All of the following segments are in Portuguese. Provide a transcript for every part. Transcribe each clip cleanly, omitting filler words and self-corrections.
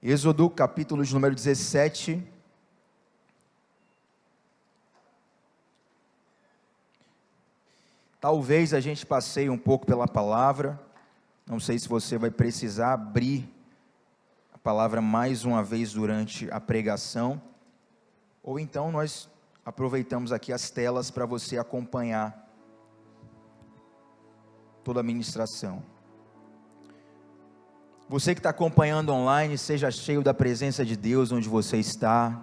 Êxodo, capítulo de número 17. Talvez a gente passeie um pouco pela palavra. Não sei se você vai precisar abrir a palavra mais uma vez durante a pregação, ou então nós aproveitamos aqui as telas para você acompanhar toda a ministração. Você que está acompanhando online, seja cheio da presença de Deus onde você está.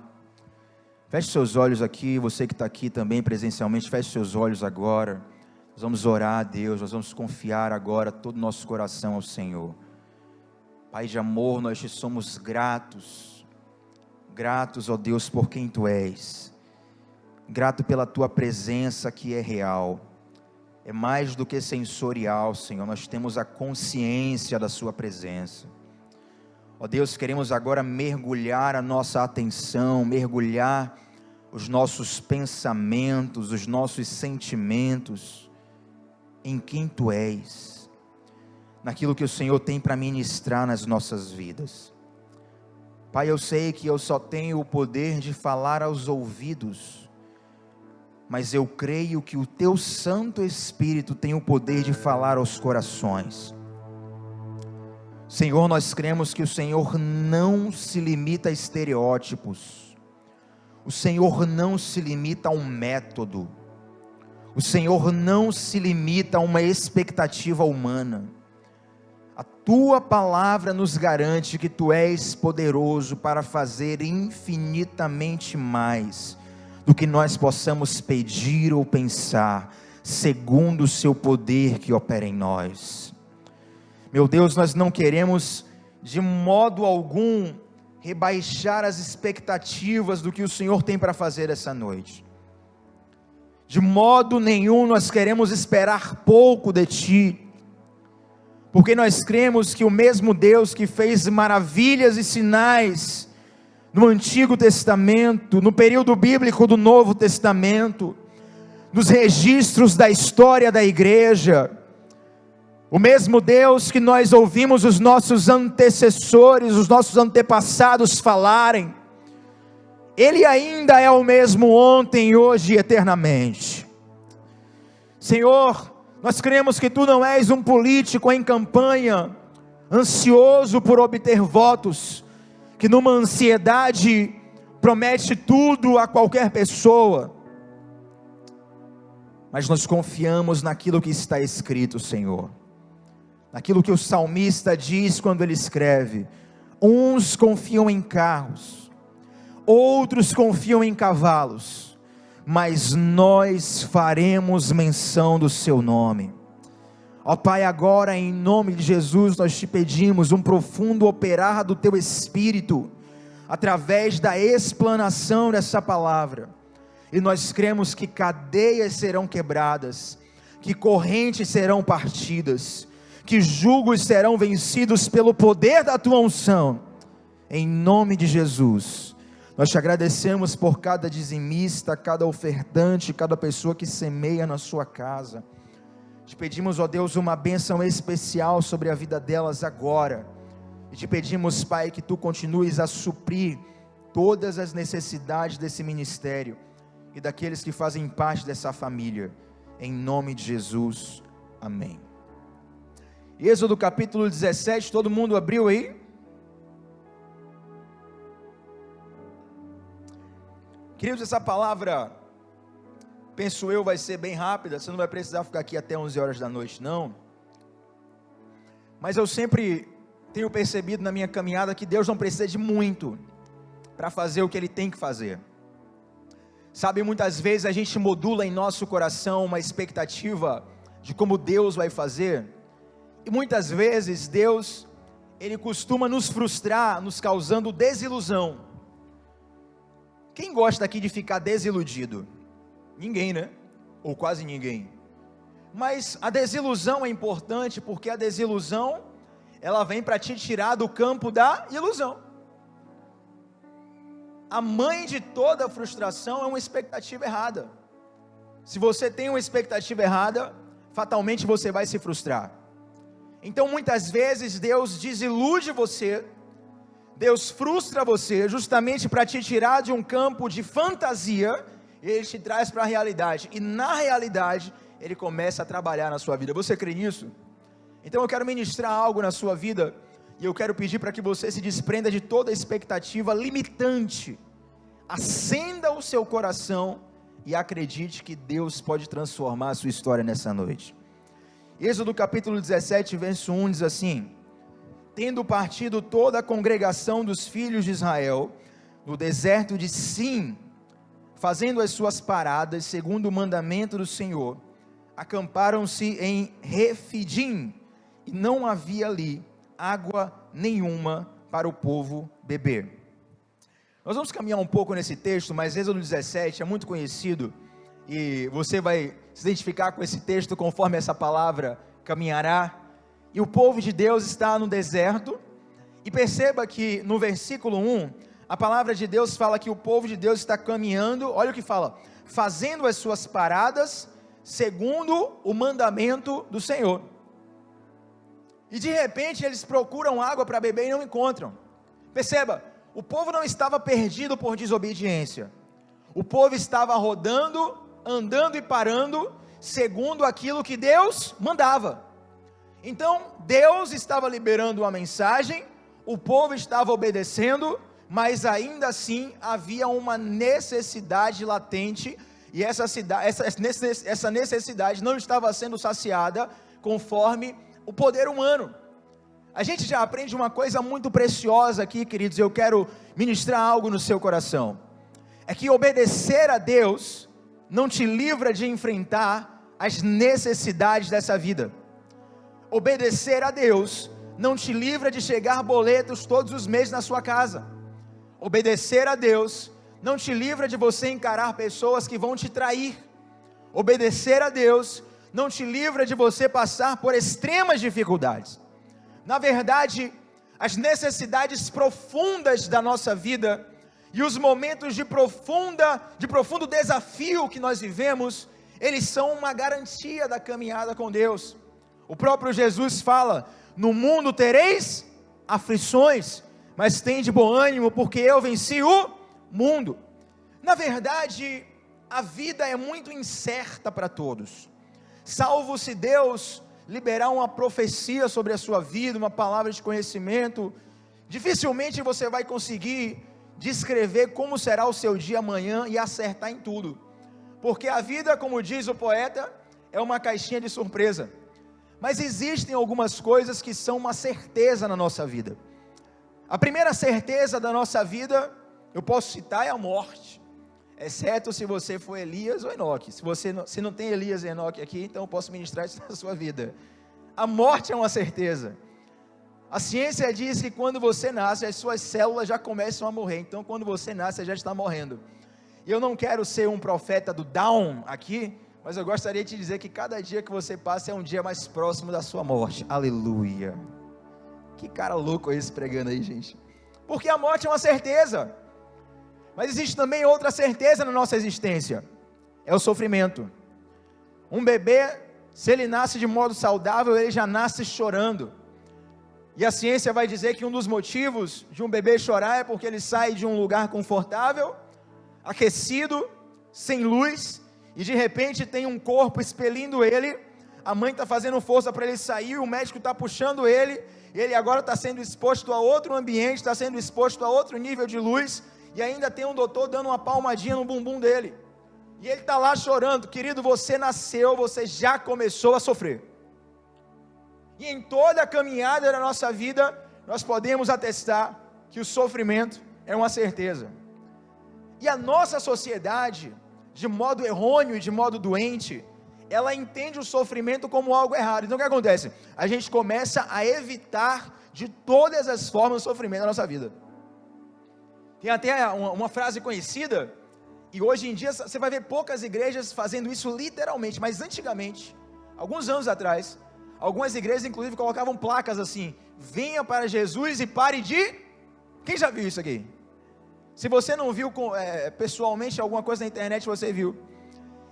Feche seus olhos aqui, você que está aqui também presencialmente, feche seus olhos agora. Nós vamos orar a Deus, nós vamos confiar agora todo o nosso coração ao Senhor. Pai de amor, nós te somos gratos, ó Deus, por quem Tu és. Grato pela Tua presença que é real. É mais do que sensorial, Senhor, nós temos a consciência da Sua presença. Ó Deus, queremos agora mergulhar a nossa atenção, mergulhar os nossos pensamentos, os nossos sentimentos, em quem Tu és, naquilo que o Senhor tem para ministrar nas nossas vidas. Pai, eu sei que eu só tenho o poder de falar aos ouvidos, mas eu creio que o Teu Santo Espírito tem o poder de falar aos corações. Senhor, nós cremos que o Senhor não se limita a estereótipos, o Senhor não se limita a um método, o Senhor não se limita a uma expectativa humana. A Tua palavra nos garante que Tu és poderoso para fazer infinitamente mais do que nós possamos pedir ou pensar, segundo o Seu poder que opera em nós. Meu Deus, nós não queremos de modo algum rebaixar as expectativas do que o Senhor tem para fazer essa noite. De modo nenhum nós queremos esperar pouco de Ti, porque nós cremos que o mesmo Deus que fez maravilhas e sinais no Antigo Testamento, no período bíblico do Novo Testamento, nos registros da história da igreja, o mesmo Deus que nós ouvimos os nossos antecessores, os nossos antepassados falarem, Ele ainda é o mesmo ontem, hoje e eternamente. Senhor, nós cremos que Tu não és um político em campanha, ansioso por obter votos, que numa ansiedade promete tudo a qualquer pessoa, mas nós confiamos naquilo que está escrito, Senhor, naquilo que o salmista diz quando ele escreve: uns confiam em carros, outros confiam em cavalos, mas nós faremos menção do Seu nome. Ó Pai, agora em nome de Jesus nós Te pedimos um profundo operar do Teu Espírito, através da explanação dessa palavra, e nós cremos que cadeias serão quebradas, que correntes serão partidas, que julgos serão vencidos pelo poder da Tua unção, em nome de Jesus. Nós Te agradecemos por cada dizimista, cada ofertante, cada pessoa que semeia na sua casa. Te pedimos, ó Deus, uma bênção especial sobre a vida delas agora, e Te pedimos, Pai, que Tu continues a suprir todas as necessidades desse ministério, e daqueles que fazem parte dessa família, em nome de Jesus, amém. Êxodo capítulo 17, todo mundo abriu aí? Queridos, essa palavra, penso eu, vai ser bem rápida, você não vai precisar ficar aqui até 11 horas da noite, não. Mas eu sempre tenho percebido na minha caminhada que Deus não precisa de muito para fazer o que Ele tem que fazer. Sabe, muitas vezes a gente modula em nosso coração uma expectativa de como Deus vai fazer, e muitas vezes Deus, Ele costuma nos frustrar, nos causando desilusão. Quem gosta aqui de ficar desiludido? Ninguém, né? Ou quase ninguém. Mas a desilusão é importante, porque a desilusão, ela vem para te tirar do campo da ilusão. A mãe de toda frustração é uma expectativa errada. Se você tem uma expectativa errada, fatalmente você vai se frustrar. Então muitas vezes Deus desilude você, Deus frustra você justamente para te tirar de um campo de fantasia, e Ele te traz para a realidade, e na realidade, Ele começa a trabalhar na sua vida. Você crê nisso? Então eu quero ministrar algo na sua vida, e eu quero pedir para que você se desprenda de toda expectativa limitante, acenda o seu coração, e acredite que Deus pode transformar a sua história nessa noite. Êxodo capítulo 17, verso 1 diz assim: tendo partido toda a congregação dos filhos de Israel, no deserto de Sim, fazendo as suas paradas, segundo o mandamento do Senhor, acamparam-se em Refidim, e não havia ali água nenhuma para o povo beber. Nós vamos caminhar um pouco nesse texto, mas Êxodo 17 é muito conhecido, e você vai se identificar com esse texto conforme essa palavra caminhará. E o povo de Deus está no deserto, e perceba que no versículo 1, a palavra de Deus fala que o povo de Deus está caminhando, olha o que fala, fazendo as suas paradas, segundo o mandamento do Senhor. E de repente eles procuram água para beber e não encontram. Perceba, o povo não estava perdido por desobediência, o povo estava rodando, andando e parando, segundo aquilo que Deus mandava. Então, Deus estava liberando uma mensagem, o povo estava obedecendo, mas ainda assim havia uma necessidade latente, e essa necessidade não estava sendo saciada conforme o poder humano. A gente já aprende uma coisa muito preciosa aqui, queridos, eu quero ministrar algo no seu coração, é que obedecer a Deus não te livra de enfrentar as necessidades dessa vida. Obedecer a Deus não te livra de chegar boletos todos os meses na sua casa. Obedecer a Deus não te livra de você encarar pessoas que vão te trair. Obedecer a Deus não te livra de você passar por extremas dificuldades. Na verdade, as necessidades profundas da nossa vida e os momentos de profundo desafio que nós vivemos, eles são uma garantia da caminhada com Deus. O próprio Jesus fala: no mundo tereis aflições, mas tende bom ânimo, porque eu venci o mundo. Na verdade, a vida é muito incerta para todos, salvo se Deus liberar uma profecia sobre a sua vida, uma palavra de conhecimento, dificilmente você vai conseguir descrever como será o seu dia amanhã e acertar em tudo, porque a vida, como diz o poeta, é uma caixinha de surpresa. Mas existem algumas coisas que são uma certeza na nossa vida. A primeira certeza da nossa vida, eu posso citar, é a morte, exceto se você for Elias ou Enoque. Se não tem Elias e Enoque aqui, então eu posso ministrar isso na sua vida. A morte é uma certeza. A ciência diz que quando você nasce, as suas células já começam a morrer. Então quando você nasce, você já está morrendo. E eu não quero ser um profeta do down aqui, mas eu gostaria de te dizer que cada dia que você passa é um dia mais próximo da sua morte. Aleluia. Que cara louco esse pregando aí, gente. Porque a morte é uma certeza. Mas existe também outra certeza na nossa existência. É o sofrimento. Um bebê, se ele nasce de modo saudável, ele já nasce chorando. E a ciência vai dizer que um dos motivos de um bebê chorar é porque ele sai de um lugar confortável, aquecido, sem luz, e de repente tem um corpo expelindo ele, a mãe está fazendo força para ele sair, o médico está puxando ele agora está sendo exposto a outro ambiente, está sendo exposto a outro nível de luz, e ainda tem um doutor dando uma palmadinha no bumbum dele, e ele está lá chorando. Querido, você nasceu, você já começou a sofrer, e em toda a caminhada da nossa vida, nós podemos atestar que o sofrimento é uma certeza, e a nossa sociedade, de modo errôneo e de modo doente, ela entende o sofrimento como algo errado. Então o que acontece? A gente começa a evitar de todas as formas o sofrimento da nossa vida. Tem até uma frase conhecida, e hoje em dia você vai ver poucas igrejas fazendo isso literalmente, mas antigamente, alguns anos atrás, algumas igrejas inclusive colocavam placas assim: venha para Jesus e pare de... Quem já viu isso aqui? Se você não viu pessoalmente alguma coisa na internet, você viu.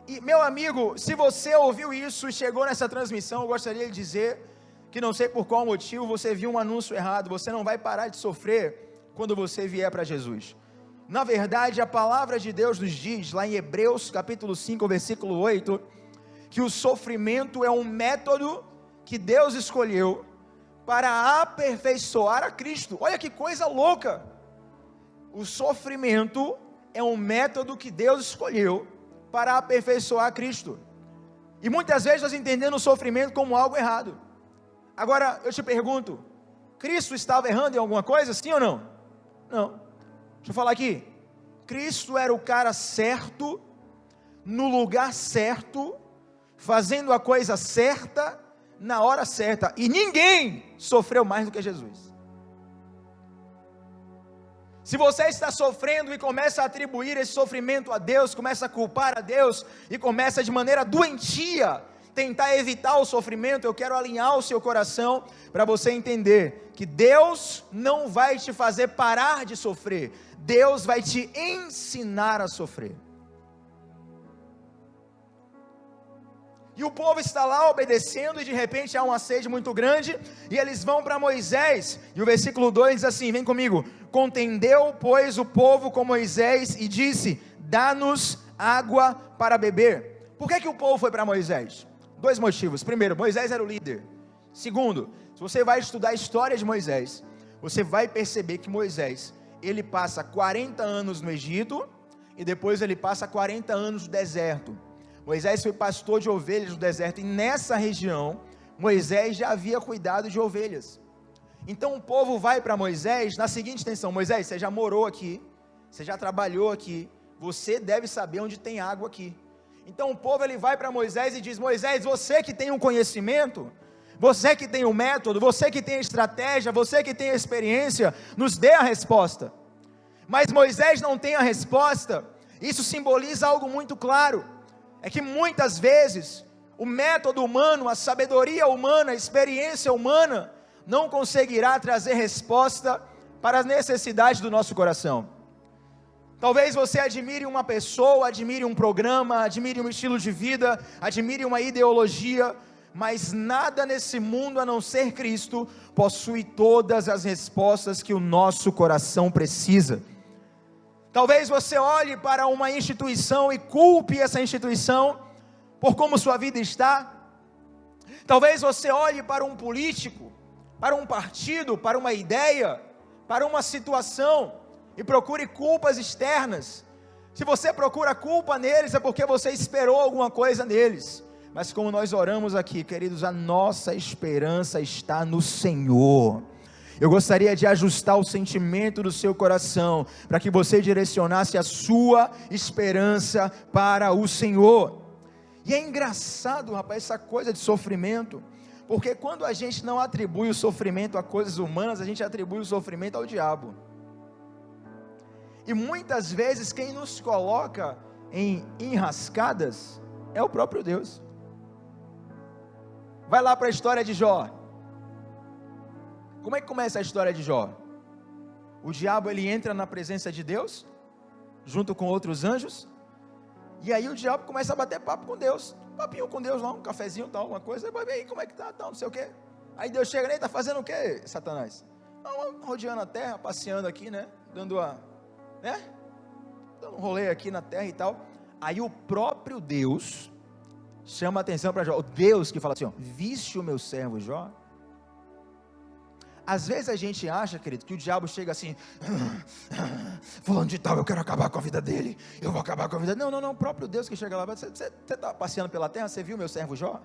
E meu amigo, se você ouviu isso e chegou nessa transmissão, eu gostaria de dizer que não sei por qual motivo você viu um anúncio errado. Você não vai parar de sofrer quando você vier para Jesus. Na verdade, a palavra de Deus nos diz, lá em Hebreus capítulo 5, versículo 8, que o sofrimento é um método que Deus escolheu para aperfeiçoar a Cristo. Olha que coisa louca! O sofrimento é um método que Deus escolheu para aperfeiçoar a Cristo. E muitas vezes nós entendemos o sofrimento como algo errado. Agora, eu te pergunto, Cristo estava errando em alguma coisa, sim ou não? Não. Deixa eu falar aqui. Cristo era o cara certo, no lugar certo, fazendo a coisa certa, na hora certa. E ninguém sofreu mais do que Jesus. Se você está sofrendo e começa a atribuir esse sofrimento a Deus, começa a culpar a Deus, e começa de maneira doentia, tentar evitar o sofrimento, eu quero alinhar o seu coração, para você entender, que Deus não vai te fazer parar de sofrer, Deus vai te ensinar a sofrer. E o povo está lá obedecendo, e de repente há uma sede muito grande, e eles vão para Moisés, e o versículo 2 diz assim, vem comigo: contendeu, pois, o povo com Moisés, e disse, dá-nos água para beber. Por que o povo foi para Moisés? 2 motivos. Primeiro, Moisés era o líder. Segundo, se você vai estudar a história de Moisés, você vai perceber que Moisés, ele passa 40 anos no Egito, e depois ele passa 40 anos no deserto. Moisés foi pastor de ovelhas no deserto, e nessa região, Moisés já havia cuidado de ovelhas. Então o povo vai para Moisés na seguinte intenção: Moisés, você já morou aqui, você já trabalhou aqui, você deve saber onde tem água aqui. Então o povo ele vai para Moisés e diz: Moisés, você que tem um conhecimento, você que tem um método, você que tem a estratégia, você que tem a experiência, nos dê a resposta. Mas Moisés não tem a resposta. Isso simboliza algo muito claro, é que muitas vezes o método humano, a sabedoria humana, a experiência humana não conseguirá trazer resposta para as necessidades do nosso coração. Talvez você admire uma pessoa, admire um programa, admire um estilo de vida, admire uma ideologia, mas nada nesse mundo a não ser Cristo possui todas as respostas que o nosso coração precisa. Talvez você olhe para uma instituição e culpe essa instituição por como sua vida está. Talvez você olhe para um político, para um partido, para uma ideia, para uma situação e procure culpas externas. Se você procura culpa neles, é porque você esperou alguma coisa neles. Mas como nós oramos aqui, queridos, a nossa esperança está no Senhor. Eu gostaria de ajustar o sentimento do seu coração, para que você direcionasse a sua esperança para o Senhor. E é engraçado, rapaz, essa coisa de sofrimento, porque quando a gente não atribui o sofrimento a coisas humanas, a gente atribui o sofrimento ao diabo. E muitas vezes quem nos coloca em enrascadas é o próprio Deus. Vai lá para a história de Jó. Como é que começa a história de Jó? O diabo ele entra na presença de Deus, junto com outros anjos, e aí o diabo começa a bater papo com Deus, papinho com Deus lá, um cafezinho, tal, alguma coisa, vai ver aí como é que tá, tal, não sei o que. Aí Deus chega, né, tá fazendo o que, Satanás? Rodeando a terra, passeando aqui, né, dando um rolê aqui na terra e tal. Aí o próprio Deus chama a atenção para Jó, o Deus que fala assim, ó, viste o meu servo Jó? Às vezes a gente acha, querido, que o diabo chega assim, fulano de tal, eu quero acabar com a vida dele, eu vou acabar com a vida dele. Não, o próprio Deus que chega lá, você está passeando pela terra, você viu meu servo Jó?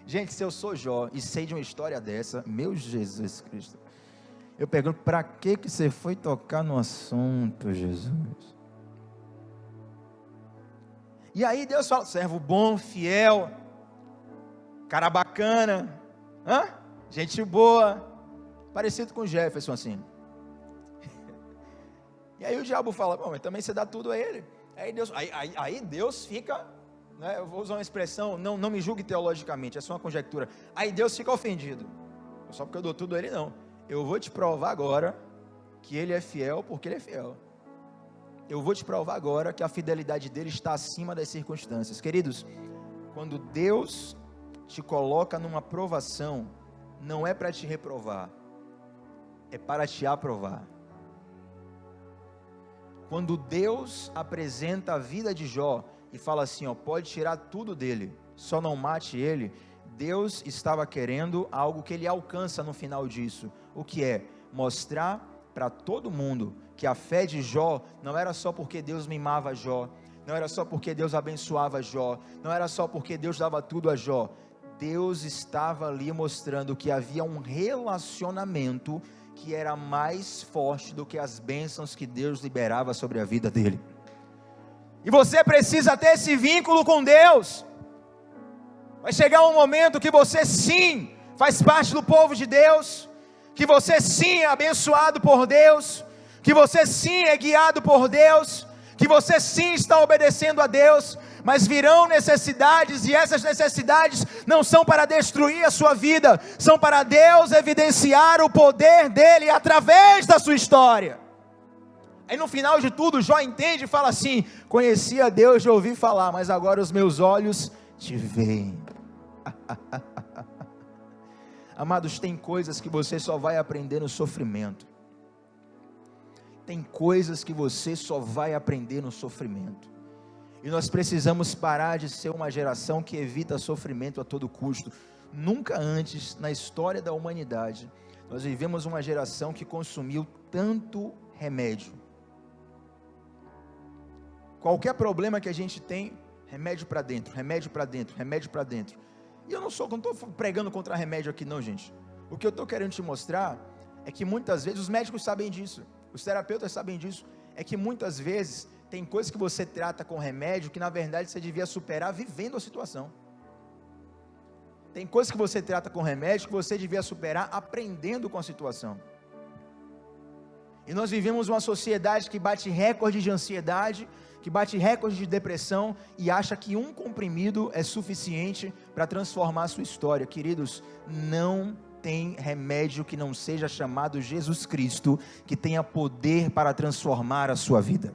Gente, se eu sou Jó e sei de uma história dessa, meu Jesus Cristo, eu pergunto, para que você foi tocar no assunto, Jesus? E aí Deus fala, servo bom, fiel, cara bacana, gente boa, parecido com Jefferson assim. E aí o diabo fala, bom, mas também você dá tudo a ele. Aí Deus fica, né, eu vou usar uma expressão, não me julgue teologicamente, é só uma conjectura. Aí Deus fica ofendido, só porque eu dou tudo a ele não. Eu vou te provar agora que ele é fiel porque ele é fiel. Eu vou te provar agora que a fidelidade dele está acima das circunstâncias. Queridos, quando Deus te coloca numa provação, não é para te reprovar, é para te aprovar. quando Deus apresenta a vida de Jó e fala assim, ó, pode tirar tudo dele, só não mate ele, Deus estava querendo algo que ele alcança no final disso. O que é? Mostrar para todo mundo que a fé de Jó não era só porque Deus mimava Jó, não era só porque Deus abençoava Jó, não era só porque Deus dava tudo a Jó. Deus estava ali mostrando que havia um relacionamento que era mais forte do que as bênçãos que Deus liberava sobre a vida dele. E você precisa ter esse vínculo com Deus. Vai chegar um momento que você sim faz parte do povo de Deus, que você sim é abençoado por Deus, que você sim é guiado por Deus, que você sim está obedecendo a Deus, mas virão necessidades, e essas necessidades não são para destruir a sua vida, são para Deus evidenciar o poder dele através da sua história. Aí no final de tudo, Jó entende e fala assim, conheci a Deus de ouvir falar, mas agora os meus olhos te veem. Amados, tem coisas que você só vai aprender no sofrimento. Tem coisas que você só vai aprender no sofrimento. E nós precisamos parar de ser uma geração que evita sofrimento a todo custo. Nunca antes na história da humanidade nós vivemos uma geração que consumiu tanto remédio. Qualquer problema que a gente tem, remédio para dentro, remédio para dentro, remédio para dentro. E eu não estou pregando contra remédio aqui não, gente. O que eu estou querendo te mostrar é que muitas vezes, os médicos sabem disso, os terapeutas sabem disso, é que muitas vezes tem coisas que você trata com remédio que na verdade você devia superar vivendo a situação. Tem coisas que você trata com remédio que você devia superar aprendendo com a situação. E nós vivemos uma sociedade que bate recorde de ansiedade, que bate recorde de depressão e acha que um comprimido é suficiente para transformar a sua história. Queridos, não tem remédio que não seja chamado Jesus Cristo, que tenha poder para transformar a sua vida.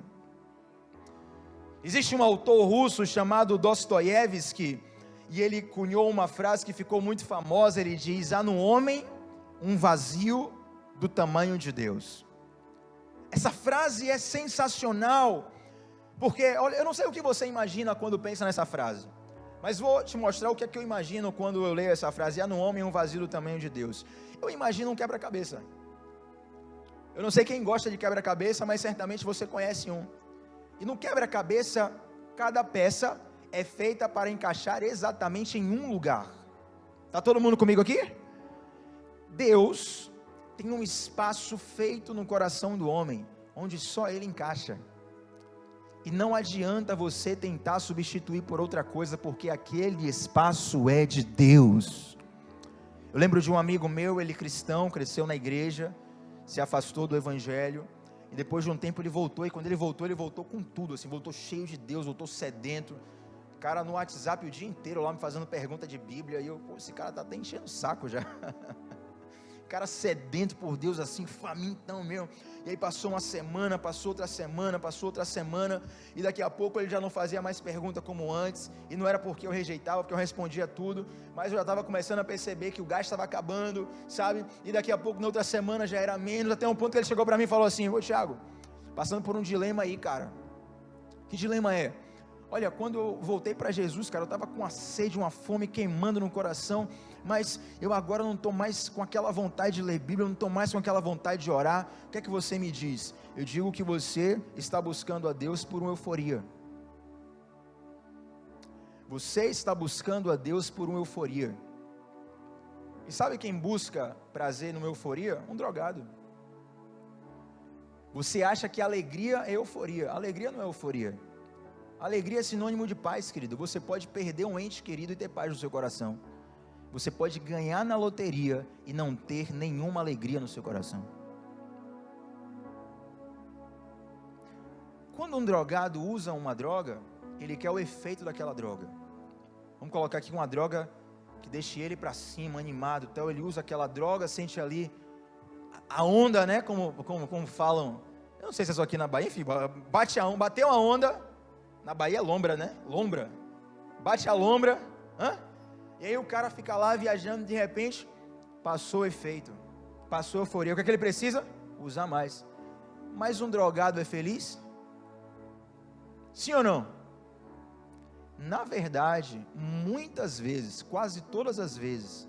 Existe um autor russo chamado Dostoiévski, e ele cunhou uma frase que ficou muito famosa. Ele diz: há no homem um vazio do tamanho de Deus. Essa frase é sensacional, porque olha, eu não sei o que você imagina quando pensa nessa frase, mas vou te mostrar o que é que eu imagino quando eu leio essa frase: há no homem um vazio do tamanho de Deus. Eu imagino um quebra-cabeça. Eu não sei quem gosta de quebra-cabeça, mas certamente você conhece um. E no quebra-cabeça, cada peça é feita para encaixar exatamente em um lugar. Está todo mundo comigo aqui? Deus tem um espaço feito no coração do homem, onde só Ele encaixa. E não adianta você tentar substituir por outra coisa, porque aquele espaço é de Deus. Eu lembro de um amigo meu, ele cristão, cresceu na igreja, se afastou do evangelho, e depois de um tempo ele voltou, e quando ele voltou com tudo, assim, voltou cheio de Deus, voltou sedento, cara no WhatsApp o dia inteiro lá me fazendo pergunta de Bíblia, e eu, pô, esse cara tá até enchendo o saco já, cara sedento por Deus assim, famintão mesmo. E aí passou uma semana, passou outra semana, e daqui a pouco ele já não fazia mais pergunta como antes, e não era porque eu rejeitava, porque eu respondia tudo, mas eu já estava começando a perceber que o gás estava acabando, sabe, e daqui a pouco na outra semana já era menos, até um ponto que ele chegou para mim e falou assim: ô Thiago, passando por um dilema aí, cara. Que dilema é? Olha, quando eu voltei para Jesus, cara, eu estava com uma sede, uma fome queimando no coração, mas eu agora não estou mais com aquela vontade de ler Bíblia, eu não estou mais com aquela vontade de orar. O que é que você me diz? Eu digo que você está buscando a Deus por uma euforia. Você está buscando a Deus por uma euforia. E sabe quem busca prazer numa euforia? Um drogado. Você acha que alegria é euforia. Alegria não é euforia. Alegria é sinônimo de paz, querido. Você pode perder um ente querido e ter paz no seu coração. Você pode ganhar na loteria e não ter nenhuma alegria no seu coração. Quando um drogado usa uma droga, ele quer o efeito daquela droga. Vamos colocar aqui uma droga que deixe ele para cima, animado. Então ele usa aquela droga, sente ali a onda, né? Como falam. Eu não sei se é só aqui na Bahia, enfim, bateu a onda. Na Bahia é lombra, né? Lombra. Bate a lombra. E aí o cara fica lá viajando, de repente, passou o efeito. Passou a euforia. O que é que ele precisa? Usar mais. Mas um drogado é feliz? Sim ou não? Na verdade, muitas vezes, quase todas as vezes,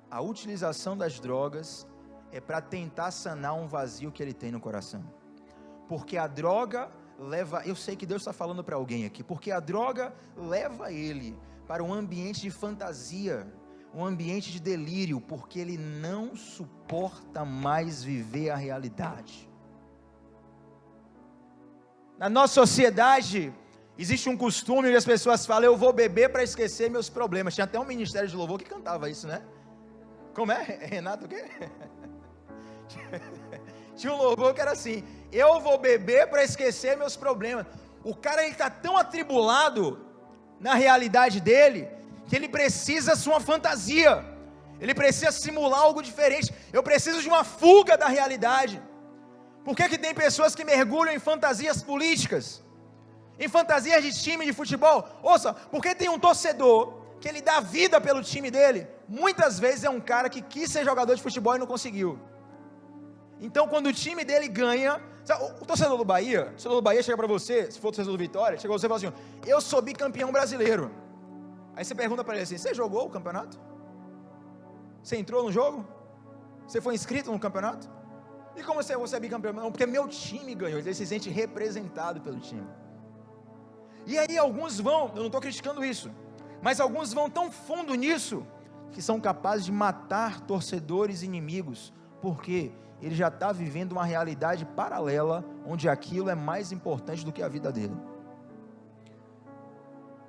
a utilização das drogas é para tentar sanar um vazio que ele tem no coração. Porque a droga leva, eu sei que Deus está falando para alguém aqui, porque a droga leva ele para um ambiente de fantasia, um ambiente de delírio, porque ele não suporta mais viver a realidade. Na nossa sociedade, existe um costume onde as pessoas falam, eu vou beber para esquecer meus problemas. Tinha até um ministério de louvor que cantava isso, né? Como é? Renato o quê? Tinha um louvor que era assim, eu vou beber para esquecer meus problemas. O cara está tão atribulado na realidade dele, que ele precisa de uma fantasia, ele precisa simular algo diferente, eu preciso de uma fuga da realidade. Por que tem pessoas que mergulham em fantasias políticas, em fantasias de time de futebol? Ouça, porque tem um torcedor, que ele dá vida pelo time dele, muitas vezes é um cara que quis ser jogador de futebol e não conseguiu. Então quando o time dele ganha, sabe, o torcedor do Bahia chega para você, se for o torcedor do Vitória, chega você e fala assim, eu sou bicampeão brasileiro. Aí você pergunta para ele assim, você jogou o campeonato? Você entrou no jogo? Você foi inscrito no campeonato? E como você é bicampeão? Não, porque meu time ganhou, ele se sente representado pelo time. E aí alguns vão, eu não estou criticando isso, mas alguns vão tão fundo nisso, que são capazes de matar torcedores inimigos, porque ele já está vivendo uma realidade paralela, onde aquilo é mais importante do que a vida dele.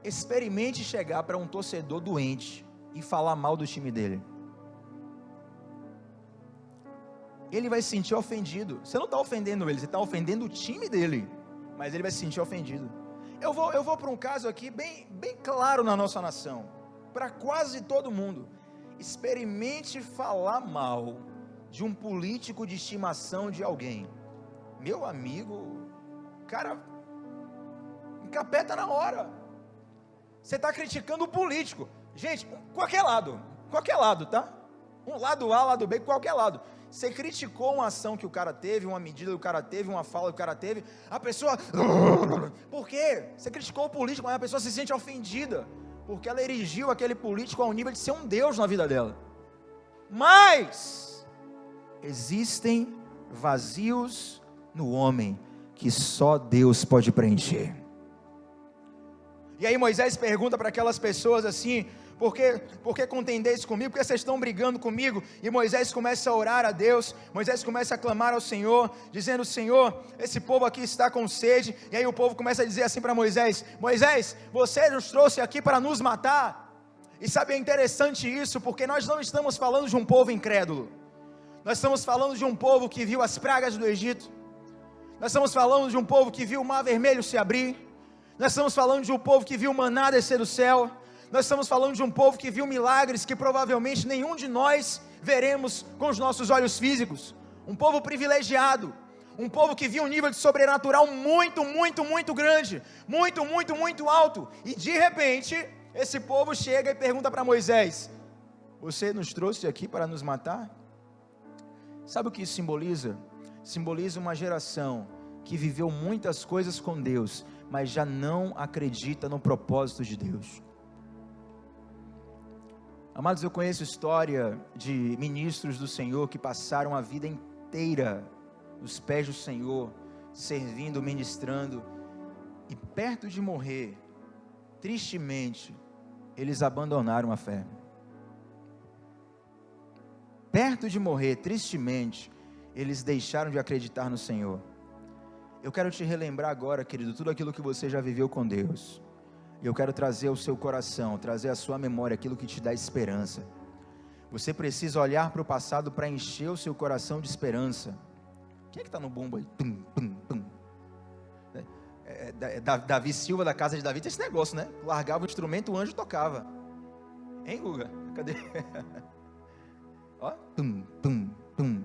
Experimente chegar para um torcedor doente, e falar mal do time dele. Ele vai se sentir ofendido. Você não está ofendendo ele, você está ofendendo o time dele, mas ele vai se sentir ofendido. Eu vou para um caso aqui bem claro na nossa nação, para quase todo mundo. Experimente falar mal de um político de estimação de alguém. Meu amigo, cara, encapeta na hora. Você está criticando o político. Gente, qualquer lado, tá? Um lado A, lado B, qualquer lado. Você criticou uma ação que o cara teve, uma medida que o cara teve, uma fala que o cara teve, a pessoa, por quê? Você criticou o político, mas a pessoa se sente ofendida, porque ela erigiu aquele político ao nível de ser um Deus na vida dela. Mas existem vazios no homem que só Deus pode preencher. E aí Moisés pergunta para aquelas pessoas assim, por que contendeis comigo? Por que vocês estão brigando comigo? E Moisés começa a orar a Deus, Moisés começa a clamar ao Senhor, dizendo, Senhor, esse povo aqui está com sede. E aí o povo começa a dizer assim para Moisés, Moisés, você nos trouxe aqui para nos matar. E sabe, é interessante isso, porque nós não estamos falando de um povo incrédulo, nós estamos falando de um povo que viu as pragas do Egito, nós estamos falando de um povo que viu o mar vermelho se abrir, nós estamos falando de um povo que viu o maná descer do céu, nós estamos falando de um povo que viu milagres que provavelmente nenhum de nós veremos com os nossos olhos físicos, um povo privilegiado, um povo que viu um nível de sobrenatural muito, muito, muito grande, muito, muito, muito alto, e de repente, esse povo chega e pergunta para Moisés, você nos trouxe aqui para nos matar? Sabe o que isso simboliza? Simboliza uma geração que viveu muitas coisas com Deus, mas já não acredita no propósito de Deus. Amados, eu conheço história de ministros do Senhor que passaram a vida inteira nos pés do Senhor, servindo, ministrando, e perto de morrer, tristemente, eles abandonaram a fé. Perto de morrer, tristemente, eles deixaram de acreditar no Senhor. Eu quero te relembrar agora, querido, tudo aquilo que você já viveu com Deus. Eu quero trazer ao seu coração, trazer à sua memória aquilo que te dá esperança. Você precisa olhar para o passado para encher o seu coração de esperança. Quem é que está no bumbo aí? Tum, tum, tum. Davi Silva, da casa de Davi, tem esse negócio, né? Largava o instrumento, o anjo tocava. Hein, Guga? Cadê? Ó, tum, tum, tum.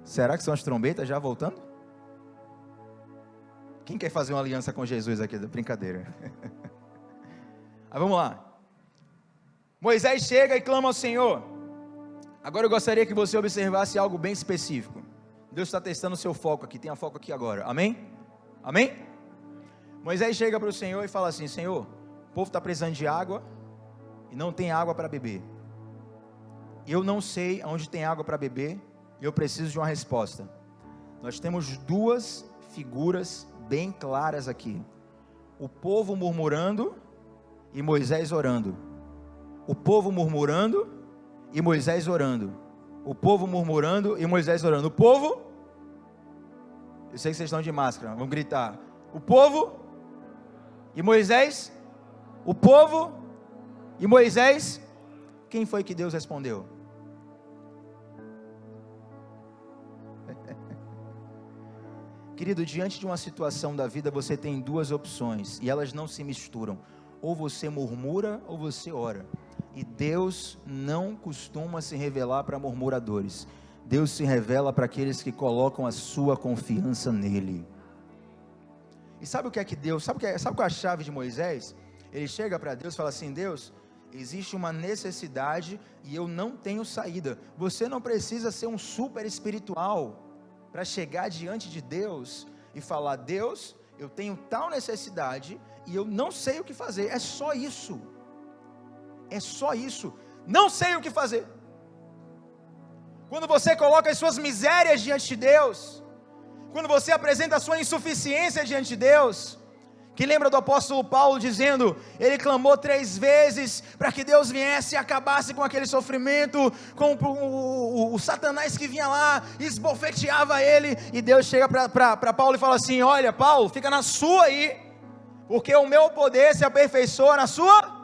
Será que são as trombetas já voltando? Quem quer fazer uma aliança com Jesus aqui? Brincadeira. Mas vamos lá. Moisés chega e clama ao Senhor. Agora eu gostaria que você observasse algo bem específico. Deus está testando o seu foco aqui. Tenha foco aqui agora. Amém? Amém? Moisés chega para o Senhor e fala assim: Senhor, o povo está precisando de água e não tem água para beber. Eu não sei onde tem água para beber e eu preciso de uma resposta. Nós temos duas figuras bem claras aqui: o povo murmurando e Moisés orando. O povo murmurando e Moisés orando. O povo murmurando e Moisés orando. O povo, eu sei que vocês estão de máscara, vamos gritar: o povo e Moisés. O povo e Moisés. Quem foi que Deus respondeu? Querido, diante de uma situação da vida, você tem duas opções, e elas não se misturam: ou você murmura, ou você ora. E Deus não costuma se revelar para murmuradores. Deus se revela para aqueles que colocam a sua confiança nele. E sabe o que é que Deus, sabe qual é a chave de Moisés? Ele chega para Deus e fala assim: Deus, existe uma necessidade e eu não tenho saída. Você não precisa ser um super espiritual para chegar diante de Deus e falar: Deus, eu tenho tal necessidade e eu não sei o que fazer. É só isso. É só isso. Não sei o que fazer. Quando você coloca as suas misérias diante de Deus, quando você apresenta a sua insuficiência diante de Deus, que lembra do apóstolo Paulo dizendo, ele clamou 3 vezes para que Deus viesse e acabasse com aquele sofrimento, com o Satanás que vinha lá, esbofeteava ele, e Deus chega para Paulo e fala assim: olha Paulo, fica na sua aí, porque o meu poder se aperfeiçoa na sua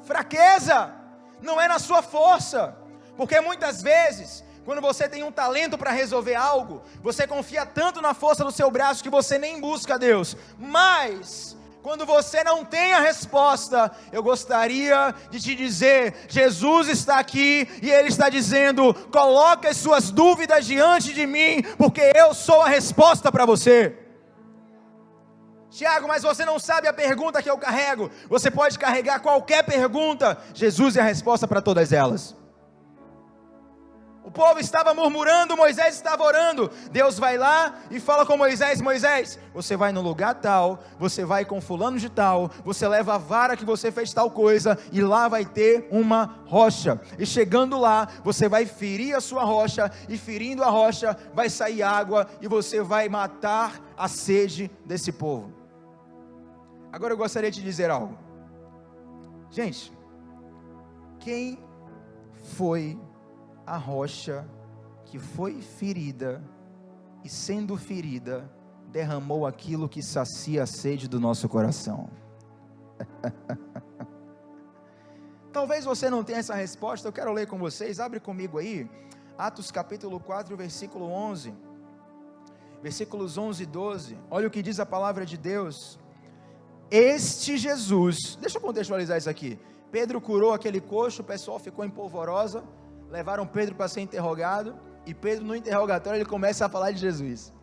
fraqueza, não é na sua força. Porque muitas vezes, quando você tem um talento para resolver algo, você confia tanto na força do seu braço que você nem busca Deus. Mas quando você não tem a resposta, eu gostaria de te dizer: Jesus está aqui e Ele está dizendo: coloca as suas dúvidas diante de mim, porque eu sou a resposta para você. Tiago, mas você não sabe a pergunta que eu carrego. Você pode carregar qualquer pergunta, Jesus é a resposta para todas elas. O povo estava murmurando, Moisés estava orando. Deus vai lá e fala com Moisés: Moisés, você vai no lugar tal, você vai com fulano de tal, você leva a vara que você fez tal coisa, e lá vai ter uma rocha, e chegando lá, você vai ferir a sua rocha, e ferindo a rocha, vai sair água, e você vai matar a sede desse povo. Agora eu gostaria de dizer algo. Gente, quem foi a rocha que foi ferida e, sendo ferida, derramou aquilo que sacia a sede do nosso coração? Talvez você não tenha essa resposta. Eu quero ler com vocês. Abre comigo aí Atos capítulo 4, versículo 11, versículos 11 e 12. Olha o que diz a palavra de Deus. Este Jesus, deixa eu contextualizar isso aqui. Pedro curou aquele coxo, o pessoal ficou em polvorosa, levaram Pedro para ser interrogado, e Pedro no interrogatório ele começa a falar de Jesus,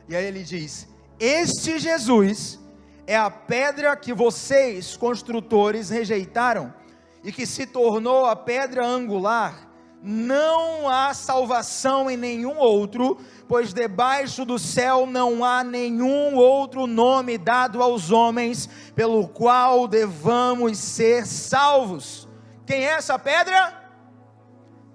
e aí ele diz: este Jesus é a pedra que vocês construtores rejeitaram, e que se tornou a pedra angular. Não há salvação em nenhum outro, pois debaixo do céu não há nenhum outro nome dado aos homens, pelo qual devamos ser salvos. Quem é essa pedra?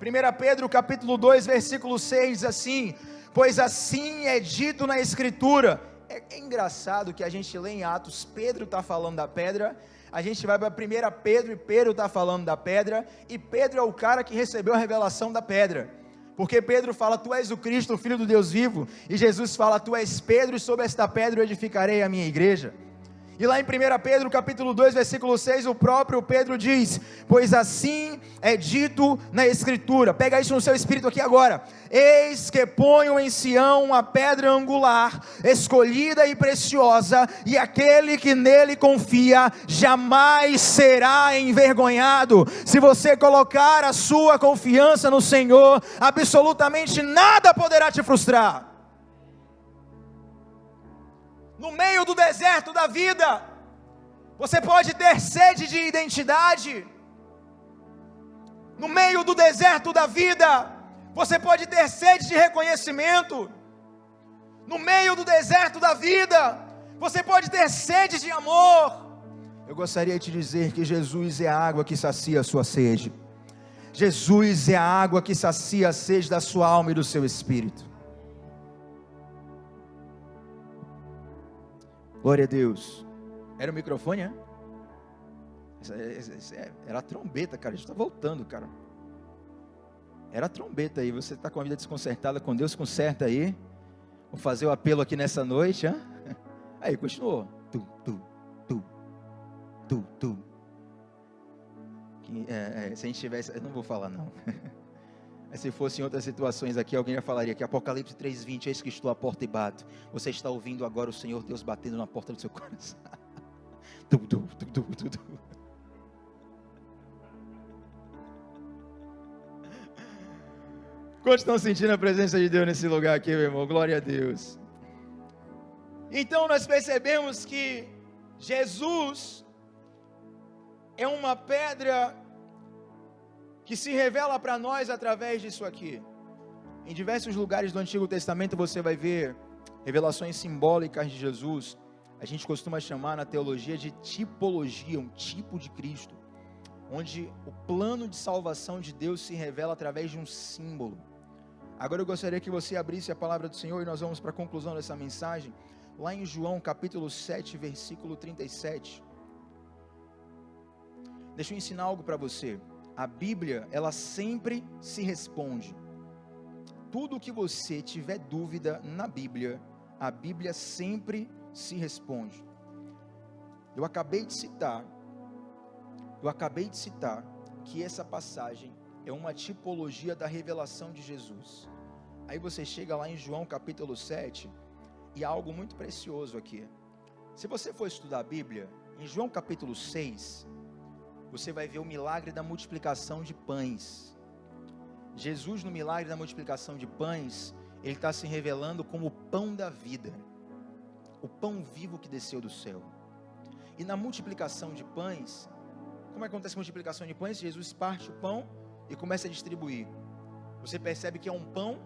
1 Pedro capítulo 2, versículo 6 diz assim: pois assim é dito na Escritura. É engraçado que a gente lê em Atos, Pedro está falando da pedra, a gente vai para 1 Pedro e Pedro está falando da pedra, e Pedro é o cara que recebeu a revelação da pedra, porque Pedro fala: tu és o Cristo, o Filho do Deus vivo, e Jesus fala: tu és Pedro, e sobre esta pedra eu edificarei a minha igreja. E lá em 1 Pedro capítulo 2, versículo 6, o próprio Pedro diz: pois assim é dito na Escritura. Pega isso no seu espírito aqui agora: eis que ponho em Sião a pedra angular, escolhida e preciosa, e aquele que nele confia jamais será envergonhado. Se você colocar a sua confiança no Senhor, absolutamente nada poderá te frustrar. No meio do deserto da vida, você pode ter sede de identidade. No meio do deserto da vida, você pode ter sede de reconhecimento. No meio do deserto da vida, Você pode ter sede de amor. Eu gostaria de te dizer que Jesus é a água que sacia a sua sede. Jesus é a água que sacia a sede da sua alma e do seu espírito. Glória a Deus. Era o microfone, né? Era a trombeta, cara. A gente está voltando, cara. Era a trombeta aí. Você está com a vida desconcertada com Deus, conserta aí. Vou fazer o apelo aqui nessa noite, hein? Aí, continuou. Se a gente tivesse, eu não vou falar não. Se fosse em outras situações aqui, alguém já falaria que Apocalipse 3:20, eis que estou à porta e bato. Você está ouvindo agora o Senhor Deus batendo na porta do seu coração. Quantos estão sentindo a presença de Deus nesse lugar aqui, meu irmão? Glória a Deus. Então nós percebemos que Jesus é uma pedra que se revela para nós através disso aqui. Em diversos lugares do Antigo Testamento você vai ver revelações simbólicas de Jesus. A gente costuma chamar na teologia de tipologia, um tipo de Cristo, onde o plano de salvação de Deus se revela através de um símbolo. Agora eu gostaria que você abrisse a palavra do Senhor e nós vamos para a conclusão dessa mensagem, lá em João capítulo 7, versículo 37. Deixa eu ensinar algo para você. A Bíblia, ela sempre se responde. Tudo que você tiver dúvida na Bíblia, a Bíblia sempre se responde. Eu acabei de citar que essa passagem é uma tipologia da revelação de Jesus. Aí você chega lá em João capítulo 7, e há algo muito precioso aqui. Se você for estudar a Bíblia, em João capítulo 6, você vai ver o milagre da multiplicação de pães. Jesus, no milagre da multiplicação de pães, ele está se revelando como o pão da vida, o pão vivo que desceu do céu. E na multiplicação de pães, como acontece a multiplicação de pães? Jesus parte o pão e começa a distribuir. Você percebe que é um pão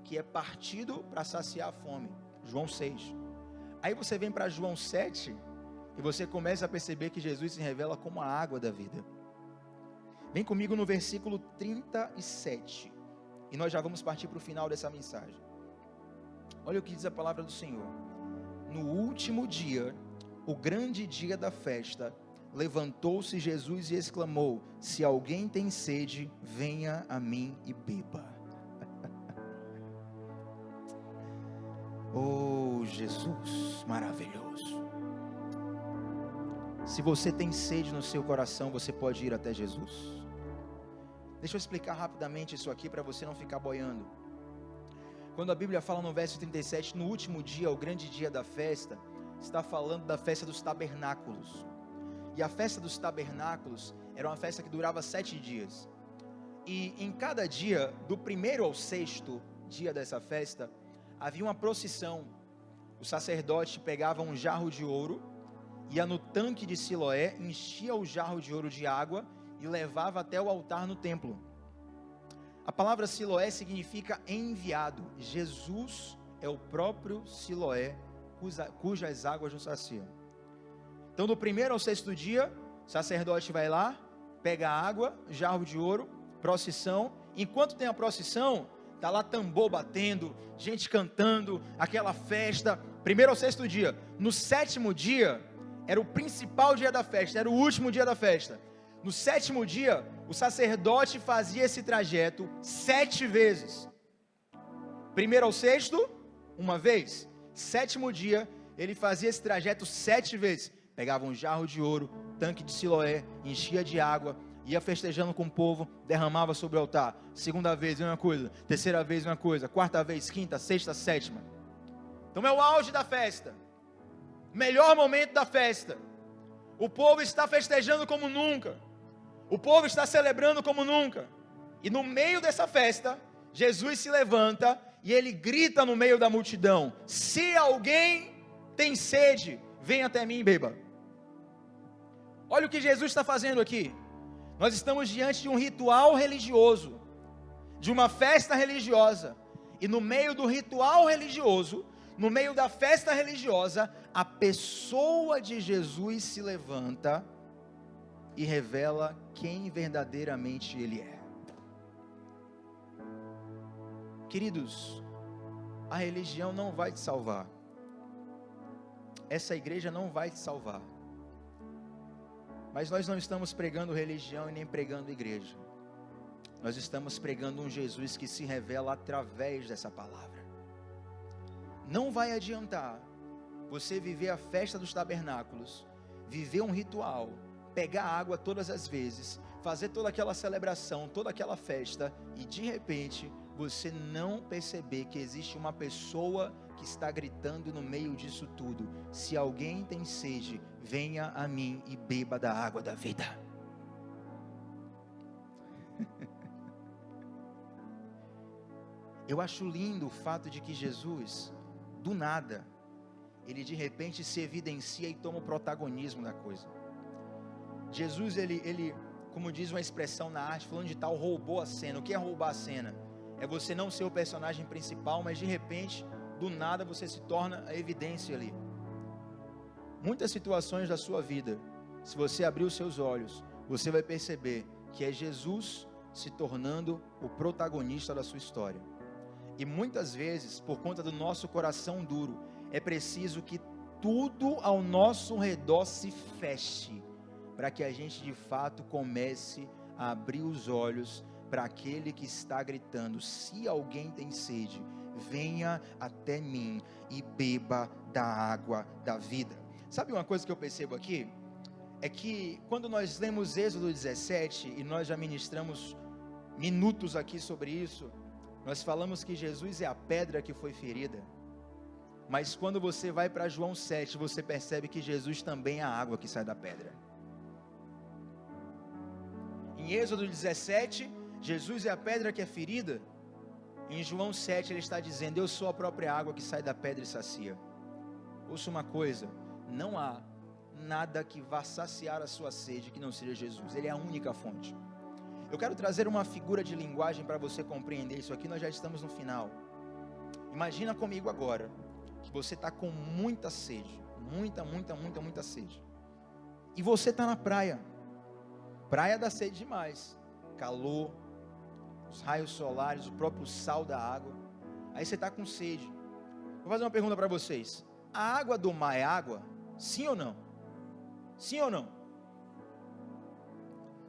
que é partido para saciar a fome. João 6. Aí você vem para João 7 e você começa a perceber que Jesus se revela como a água da vida. Vem comigo no versículo 37 e nós já vamos partir para o final dessa mensagem. Olha o que diz a palavra do Senhor. No último dia, o grande dia da festa, levantou-se Jesus e exclamou: se alguém tem sede, venha a mim e beba. Oh Jesus, maravilhoso. Se você tem sede no seu coração, você pode ir até Jesus. Deixa eu explicar rapidamente isso aqui para você não ficar boiando. Quando a Bíblia fala no verso 37, no último dia, o grande dia da festa, está falando da festa dos tabernáculos. E a festa dos tabernáculos era uma festa que durava 7 dias. E em cada dia, do primeiro ao sexto dia dessa festa, havia uma procissão. O sacerdote pegava um jarro de ouro, ia no tanque de Siloé, enchia o jarro de ouro de água e levava até o altar no templo. A palavra Siloé significa enviado. Jesus é o próprio Siloé, cujas águas nos saciam. Então do primeiro ao sexto dia, o sacerdote vai lá, pega a água, jarro de ouro, procissão. Enquanto tem a procissão, está lá tambor batendo, gente cantando, aquela festa, primeiro ao sexto dia. No sétimo dia, era o principal dia da festa, era o último dia da festa. No sétimo dia, o sacerdote fazia esse trajeto 7 vezes. Primeiro ao sexto, uma vez. Sétimo dia, ele fazia esse trajeto 7 vezes. Pegava um jarro de ouro, tanque de Siloé, enchia de água, ia festejando com o povo, derramava sobre o altar. Segunda vez, uma coisa. Terceira vez, uma coisa. Quarta vez, quinta, sexta, sétima. Então é o auge da festa. Melhor momento da festa. O povo está festejando como nunca. O povo está celebrando como nunca. E no meio dessa festa, Jesus se levanta e ele grita no meio da multidão: se alguém tem sede, vem até mim e beba. Olha o que Jesus está fazendo aqui. Nós estamos diante de um ritual religioso, de uma festa religiosa. E no meio do ritual religioso, no meio da festa religiosa, a pessoa de Jesus se levanta e revela quem verdadeiramente Ele é. Queridos, a religião não vai te salvar. Essa igreja não vai te salvar. Mas nós não estamos pregando religião e nem pregando igreja. Nós estamos pregando um Jesus que se revela através dessa palavra. Não vai adiantar você viver a festa dos tabernáculos, viver um ritual, pegar água todas as vezes, fazer toda aquela celebração, toda aquela festa, e de repente você não perceber que existe uma pessoa que está gritando no meio disso tudo: se alguém tem sede, venha a mim e beba da água da vida. Eu acho lindo o fato de que Jesus, do nada, ele de repente se evidencia e toma o protagonismo da coisa. Jesus, ele, como diz uma expressão na arte, fulano de tal roubou a cena. O que é roubar a cena? É você não ser o personagem principal, mas de repente, do nada você se torna a evidência ali. Muitas situações da sua vida, se você abrir os seus olhos, você vai perceber que é Jesus se tornando o protagonista da sua história. E muitas vezes, por conta do nosso coração duro, é preciso que tudo ao nosso redor se feche, para que a gente de fato comece a abrir os olhos para aquele que está gritando: se alguém tem sede, venha até mim e beba da água da vida. Sabe uma coisa que eu percebo aqui? É que quando nós lemos Êxodo 17, e nós já ministramos minutos aqui sobre isso, nós falamos que Jesus é a pedra que foi ferida. Mas quando você vai para João 7, você percebe que Jesus também é a água que sai da pedra. Em Êxodo 17, Jesus é a pedra que é ferida. Em João 7 ele está dizendo: eu sou a própria água que sai da pedra e sacia. Ouça uma coisa: não há nada que vá saciar a sua sede que não seja Jesus. Ele é a única fonte. Eu quero trazer uma figura de linguagem para você compreender isso aqui. Nós já estamos no final. Imagina comigo agora que você está com muita sede, muita sede, e você está na praia. Praia dá sede demais, calor, os raios solares, o próprio sal da água. Aí você está com sede. Vou fazer uma pergunta para vocês: a água do mar é água? Sim ou não? Sim ou não?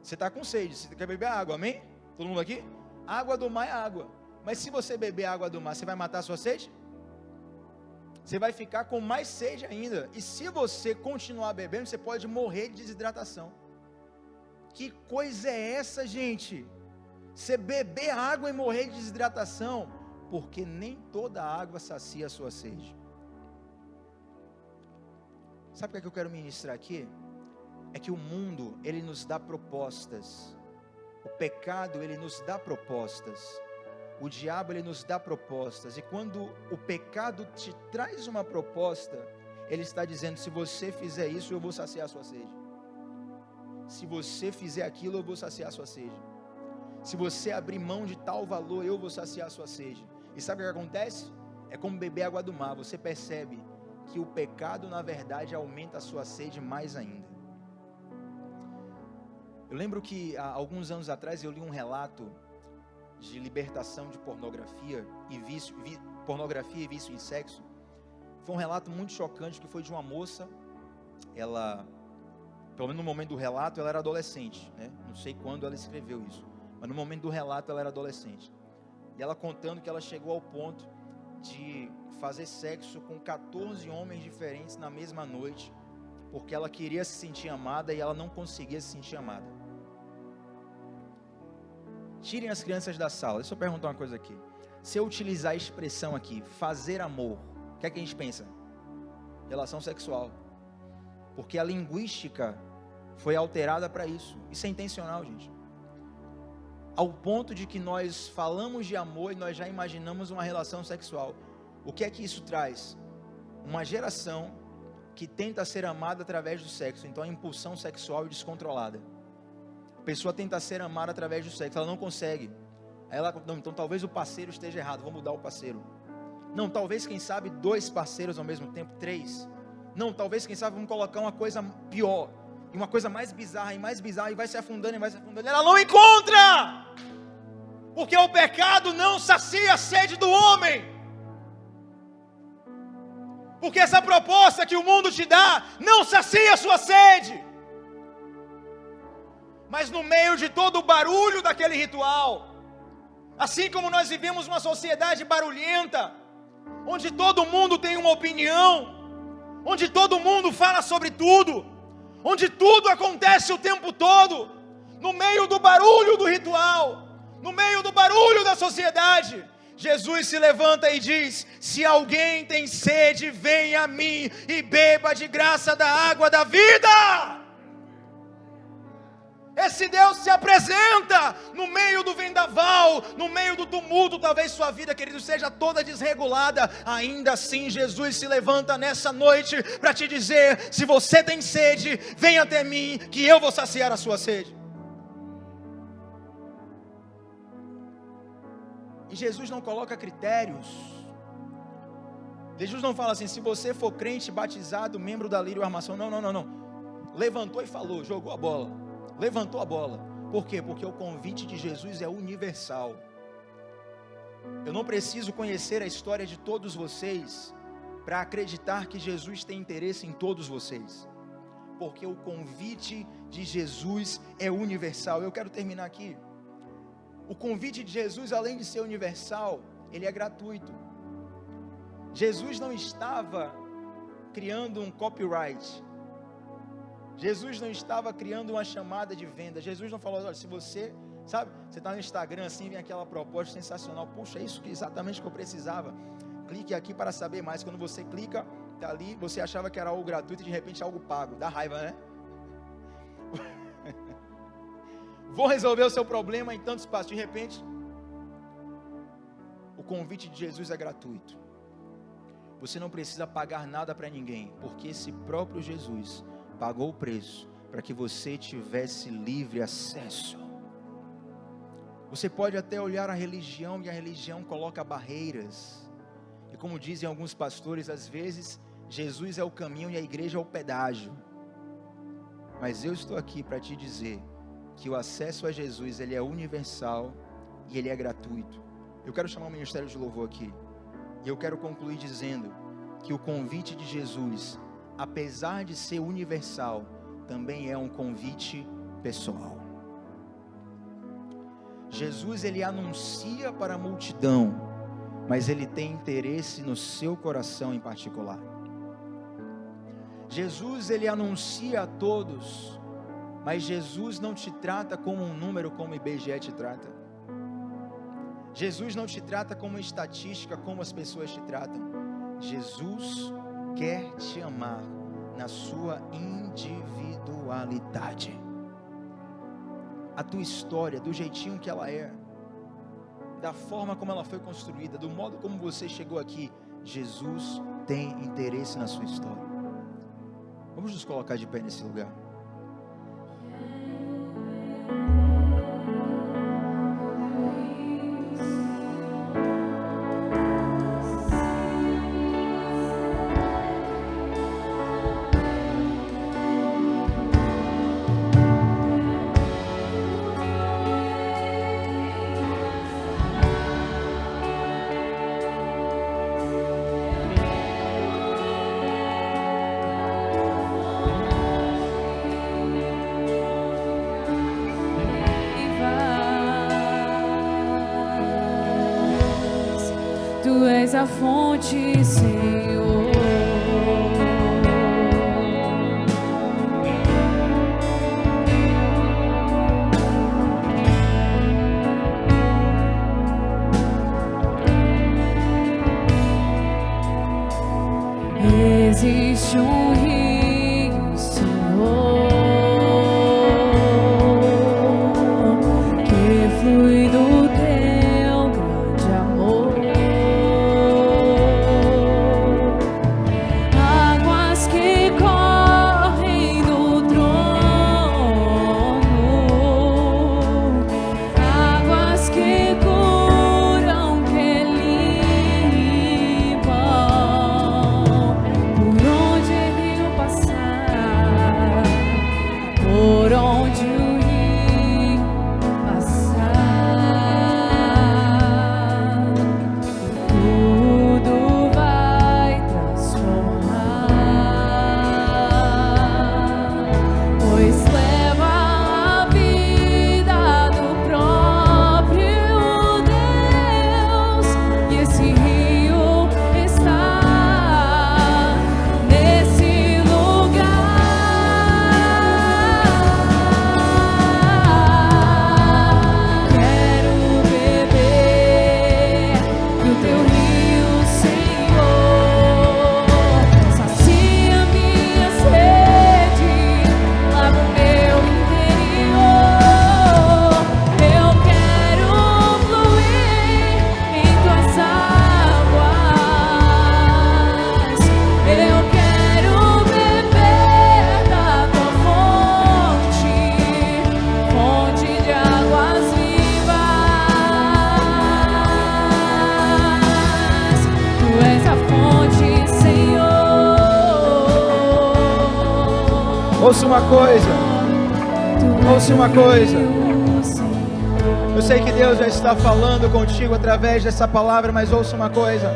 Você está com sede, você quer beber água, amém? Todo mundo aqui? A água do mar é água. Mas se você beber a água do mar, você vai matar a sua sede? Você vai ficar com mais sede ainda. E se você continuar bebendo, você pode morrer de desidratação. Que coisa é essa, gente? Você beber água e morrer de desidratação? Porque nem toda água sacia a sua sede. Sabe o que eu quero ministrar aqui? É que o mundo, ele nos dá propostas. O pecado, ele nos dá propostas. O diabo, ele nos dá propostas. E quando o pecado te traz uma proposta, ele está dizendo: se você fizer isso, eu vou saciar a sua sede. Se você fizer aquilo, eu vou saciar a sua sede. Se você abrir mão de tal valor, eu vou saciar a sua sede. E sabe o que acontece? É como beber água do mar. Você percebe que o pecado, na verdade, aumenta a sua sede mais ainda. Eu lembro que há alguns anos atrás eu li um relato de libertação de pornografia e vício, pornografia e vício em sexo. Foi um relato muito chocante, que foi de uma moça. Ela, pelo menos no momento do relato, ela era adolescente, né? Não sei quando ela escreveu isso, mas no momento do relato ela era adolescente. E ela contando que ela chegou ao ponto de fazer sexo com 14 homens diferentes na mesma noite, porque ela queria se sentir amada e ela não conseguia se sentir amada. Tirem as crianças da sala. Deixa eu perguntar uma coisa aqui. Se eu utilizar a expressão aqui, fazer amor, o que é que a gente pensa? Relação sexual. Porque a linguística foi alterada para isso. Isso é intencional, gente. Ao ponto de que nós falamos de amor e nós já imaginamos uma relação sexual. O que é que isso traz? Uma geração que tenta ser amada através do sexo. Então a impulsão sexual é descontrolada. A pessoa tenta ser amada através do sexo, ela não consegue. Aí ela, não, então talvez o parceiro esteja errado, vou mudar o parceiro. Não, talvez, quem sabe, 2 parceiros ao mesmo tempo, 3. Não, talvez, quem sabe, vamos colocar uma coisa pior, e uma coisa mais bizarra, e vai se afundando, e vai se afundando. Ela não encontra, porque o pecado não sacia a sede do homem. Porque essa proposta que o mundo te dá, não sacia a sua sede. Mas no meio de todo o barulho daquele ritual, assim como nós vivemos uma sociedade barulhenta, onde todo mundo tem uma opinião, onde todo mundo fala sobre tudo, onde tudo acontece o tempo todo, no meio do barulho do ritual, no meio do barulho da sociedade, Jesus se levanta e diz: se alguém tem sede, venha a mim e beba de graça da água da vida. Esse Deus se apresenta no meio do vendaval, no meio do tumulto. Talvez sua vida, querido, seja toda desregulada. Ainda assim, Jesus se levanta nessa noite para te dizer: se você tem sede, venha até mim, que eu vou saciar a sua sede. E Jesus não coloca critérios. Jesus não fala assim: se você for crente, batizado, membro da Lírio Armação. Não. Levantou e falou, jogou a bola. Levantou a bola. Por quê? Porque o convite de Jesus é universal. Eu não preciso conhecer a história de todos vocês para acreditar que Jesus tem interesse em todos vocês, porque o convite de Jesus é universal. Eu quero terminar aqui. O convite de Jesus, além de ser universal, ele é gratuito. Jesus não estava criando um copyright. Jesus não estava criando uma chamada de venda. Jesus não falou: olha, se você, sabe, você está no Instagram assim, vem aquela proposta sensacional, puxa, é isso que exatamente que eu precisava, clique aqui para saber mais. Quando você clica, está ali, você achava que era algo gratuito e de repente é algo pago, dá raiva, né? Vou resolver o seu problema em tantos passos. De repente, o convite de Jesus é gratuito. Você não precisa pagar nada para ninguém, porque esse próprio Jesus pagou o preço para que você tivesse livre acesso. Você pode até olhar a religião, e a religião coloca barreiras. E como dizem alguns pastores, às vezes Jesus é o caminho e a igreja é o pedágio. Mas eu estou aqui para te dizer que o acesso a Jesus, ele é universal e ele é gratuito. Eu quero chamar o ministério de louvor aqui, e eu quero concluir dizendo que o convite de Jesus, apesar de ser universal, também é um convite pessoal. Jesus, ele anuncia para a multidão, mas ele tem interesse no seu coração em particular. Jesus, ele anuncia a todos, mas Jesus não te trata como um número, como o IBGE te trata. Jesus não te trata como estatística, como as pessoas te tratam. Jesus quer te amar na sua individualidade. A tua história, do jeitinho que ela é, da forma como ela foi construída, do modo como você chegou aqui, Jesus tem interesse na sua história. Vamos nos colocar de pé nesse lugar. Tu és a fonte, Senhor. Existe um rio, Senhor, que flui do teu grande amor. Águas que correm do trono, águas que curam, que Ouça uma coisa. Ouça uma coisa. Eu sei que Deus já está falando contigo através dessa palavra, mas ouça uma coisa.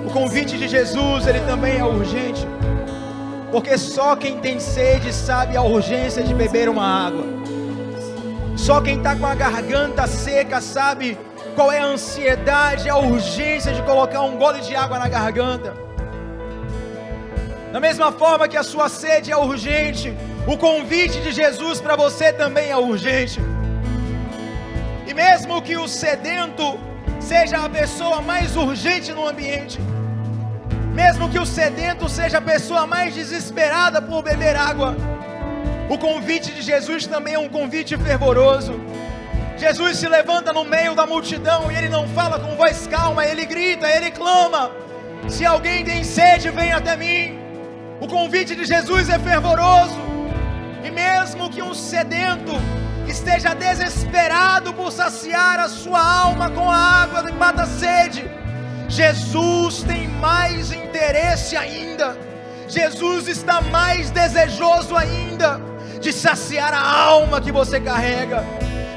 O convite de Jesus, ele também é urgente. Porque só quem tem sede sabe a urgência de beber uma água. Só quem está com a garganta seca sabe qual é a ansiedade, a urgência de colocar um gole de água na garganta. Da mesma forma que a sua sede é urgente, o convite de Jesus para você também é urgente. E mesmo que o sedento seja a pessoa mais urgente no ambiente, mesmo que o sedento seja a pessoa mais desesperada por beber água, o convite de Jesus também é um convite fervoroso. Jesus se levanta no meio da multidão e ele não fala com voz calma, ele grita, ele clama: se alguém tem sede, vem até mim. O convite de Jesus é fervoroso. E mesmo que um sedento esteja desesperado por saciar a sua alma com a água que mata a sede, Jesus tem mais interesse ainda. Jesus está mais desejoso ainda de saciar a alma que você carrega,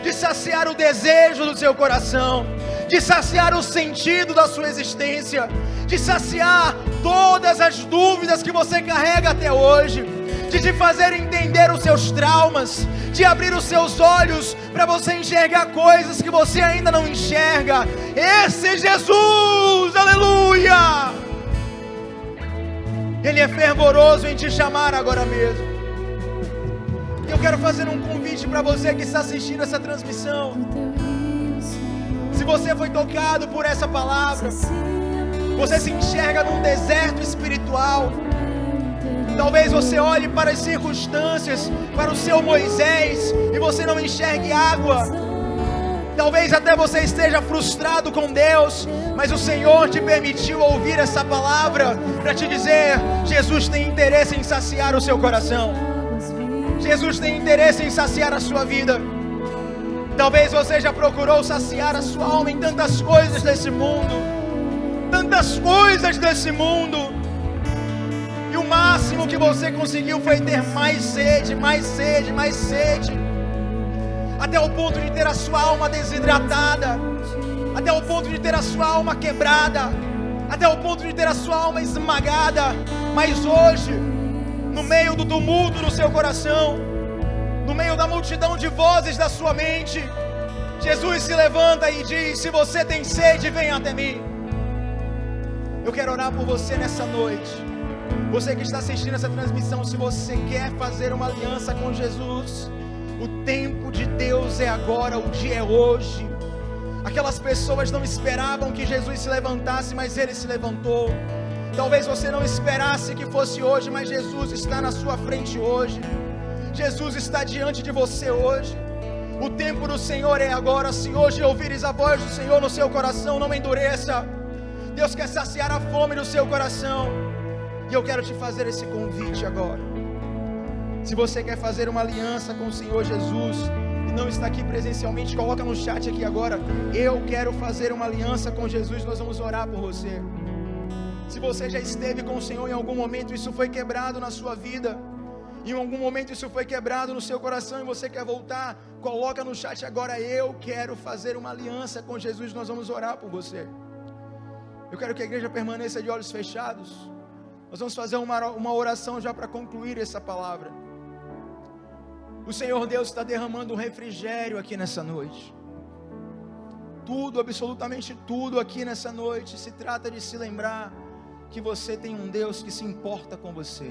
de saciar o desejo do seu coração, de saciar o sentido da sua existência, de saciar todas as dúvidas que você carrega até hoje, de te fazer entender os seus traumas, de abrir os seus olhos para você enxergar coisas que você ainda não enxerga. Esse é Jesus, aleluia! Ele é fervoroso em te chamar agora mesmo. Eu quero fazer um convite para você que está assistindo essa transmissão. Se você foi tocado por essa palavra, você se enxerga num deserto espiritual. Talvez você olhe para as circunstâncias, para o seu Moisés, e você não enxergue água. Talvez até você esteja frustrado com Deus, mas o Senhor te permitiu ouvir essa palavra para te dizer: Jesus tem interesse em saciar o seu coração. Jesus tem interesse em saciar a sua vida. Talvez você já procurou saciar a sua alma em tantas coisas desse mundo, tantas coisas desse mundo, e o máximo que você conseguiu foi ter mais sede, mais sede, mais sede, até o ponto de ter a sua alma desidratada, até o ponto de ter a sua alma quebrada, até o ponto de ter a sua alma esmagada. Mas hoje, no meio do tumulto do seu coração, no meio da multidão de vozes da sua mente, Jesus se levanta e diz: se você tem sede, venha até mim. Eu quero orar por você nessa noite. Você que está assistindo essa transmissão, se você quer fazer uma aliança com Jesus, o tempo de Deus é agora, o dia é hoje. Aquelas pessoas não esperavam que Jesus se levantasse, mas Ele se levantou. Talvez você não esperasse que fosse hoje, mas Jesus está na sua frente hoje. Jesus está diante de você hoje. O tempo do Senhor é agora. Se hoje ouvires a voz do Senhor no seu coração, não endureça. Deus quer saciar a fome do seu coração. E eu quero te fazer esse convite agora. Se você quer fazer uma aliança com o Senhor Jesus e não está aqui presencialmente, coloca no chat aqui agora: eu quero fazer uma aliança com Jesus. Nós vamos orar por você. Se você já esteve com o Senhor em algum momento, isso foi quebrado na sua vida, em algum momento isso foi quebrado no seu coração e você quer voltar, coloca no chat agora: eu quero fazer uma aliança com Jesus. Nós vamos orar por você. Eu quero que a igreja permaneça de olhos fechados. Nós vamos fazer uma oração já para concluir essa palavra. O Senhor Deus está derramando um refrigério aqui nessa noite. Tudo, absolutamente tudo aqui nessa noite se trata de se lembrar que você tem um Deus que se importa com você.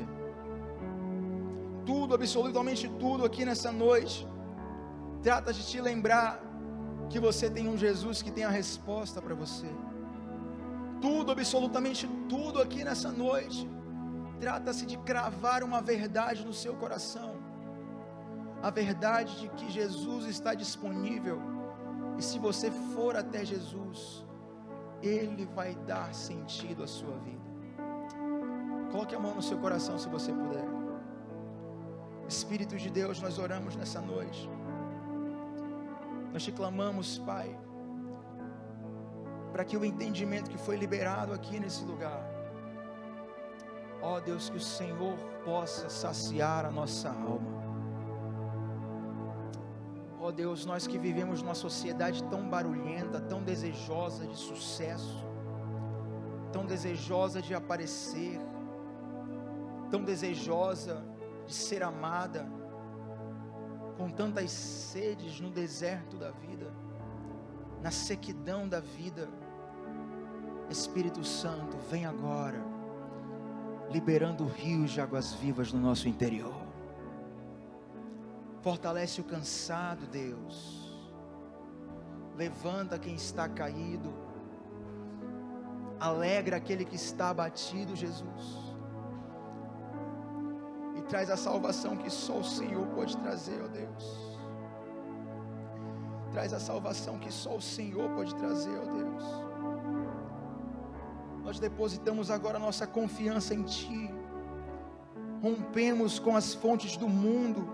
Tudo, absolutamente tudo aqui nessa noite trata de te lembrar que você tem um Jesus que tem a resposta para você. Tudo, absolutamente tudo aqui nessa noite trata-se de cravar uma verdade no seu coração. A verdade de que Jesus está disponível, e se você for até Jesus, Ele vai dar sentido à sua vida. Coloque a mão no seu coração se você puder. Espírito de Deus, nós oramos nessa noite. Nós te clamamos, Pai, para que o entendimento que foi liberado aqui nesse lugar Ó Deus, que o Senhor possa saciar a nossa alma. Ó Deus, nós que vivemos numa sociedade tão barulhenta, tão desejosa de sucesso, tão desejosa de aparecer, tão desejosa de ser amada, com tantas sedes no deserto da vida, na sequidão da vida. Espírito Santo, vem agora, liberando rios de águas vivas no nosso interior. Fortalece o cansado, Deus. Levanta quem está caído. Alegra aquele que está abatido, Jesus. E traz a salvação que só o Senhor pode trazer, ó Deus. Traz a salvação que só o Senhor pode trazer, ó Deus. Nós depositamos agora nossa confiança em Ti. Rompemos com as fontes do mundo,